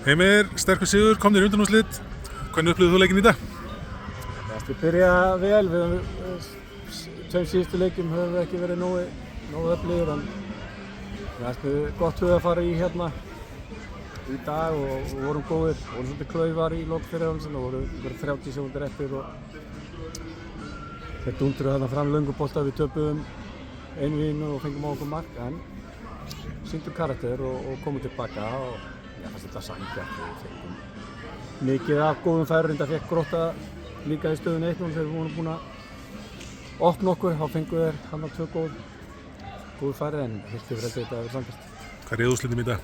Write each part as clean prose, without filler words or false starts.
Heimir, sterkur sigur, komnir í undanúrslit. Hvernig upplifðir þú leikinn í dag? Við byrja vel, við tveim síðustu leikjum höfum við ekki verið nógu öflugir en við gott höfum að fara í hérna í dag og vorum góðir, vorum svolítið klaufar í lok fyrri hálfleiksins og voru 30 sekúndur eftir og þeir dúndruðu þarna fram löngu bolta, við töpuðum einvíginu og fengum á okkur mark en sýndum karakter og komum tilbaka og ég fannst þetta sanngjarnt og við fengum mikið af góðum færum, reynda fekk Grótta líka í stöðunni 1-0 þegar við vorum búin að opna okkur, þá fengum þeir hann á 2 góð færi en heilt yfir held ég þetta að vera sanngjarnt. Hvað réð úrslitum í dag?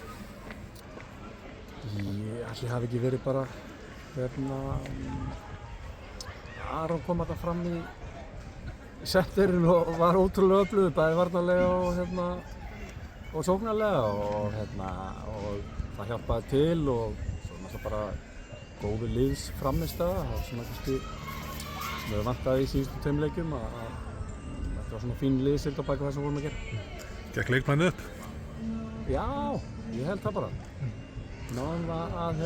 Ætli hafi ekki verið bara Aron kom þarna fram í setterinn og var ótrúlega öflugur, bæði varnarlega og sóknarlega og það hjálpaði til og svo náttúrulega bara góður liðsframmistaða, það var svona kannski sem við vantaði í síðustu 2 leikjum að þetta var svona fín liðsild á baki það sem vorum að gera. Gekk leikmannið upp? Já, ég held það bara. Náðum að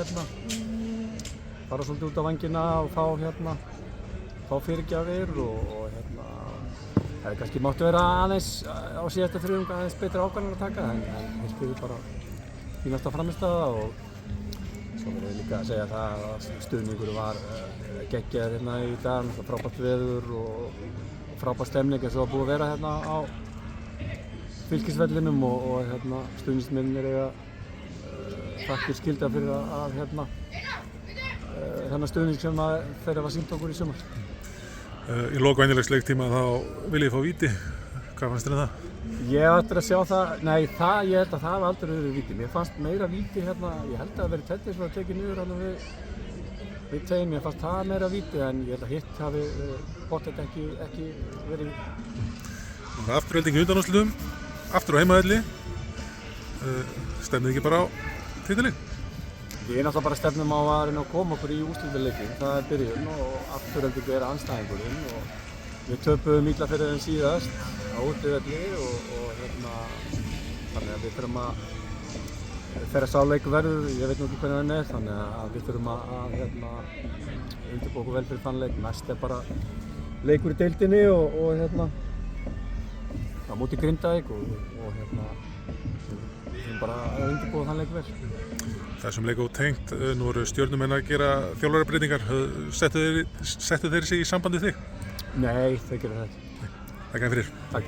fara svolítið út á vængina og fá fyrirgjafir og hefði kannski mátt vera aðeins á síðasta þriðjung aðeins betra ákvarðanir að taka en hér spilum við bara fínasta frammistaða og svo verður ég líka að segja það að stuðningur var geggjaður hérna í dag, frábært veður og frábær stemning eins og það búið að vera hérna á Fylkisvellinum og stuðningsmennirnir eiga þakkir skildar fyrir að þennan stuðning sem þeir hafa sýnt okkur í sumar. Í lok venjulegs leiktíma þá vil ég fá víti. Hvað fannst þér um það? Ég ætti að sjá það, ég held að það hafi aldrei verið víti. Mér fannst meira víti hérna, ég held að það verið Teddy sem var tekið niður hérna við tegin. Mér fannst það meira víti en ég held að hitt hafi pottet ekki verið víti. Afturhelding í undanúrslitum, aftur á heimavelli. Stefnið ekki bara á titilinn? Við náttúrulega bara stefnum á að reyna að koma okkur í úrslitaleikinn, það er byrjun og afturhelding er andstæðingurinn og við töpuðum illa fyrir þeim síðast á útivelli og þannig að við þurfum að þegar sá leikur verður, ég veit nú ekki hvernig hann er, þannig að við þurfum að undirbúa okkur vel fyrir þann leik. Næst er bara leikur í deildinni og á móti Grindavík og við þurfum bara að undirbúa þann leik vel. Þessum leik ótengt, nú eru Stjörnumenn að gera þjálfarabreytingar. Settu þeir sig í sambandi þig? Nei, þeir gera það ekki. Takk fyrir. Takk.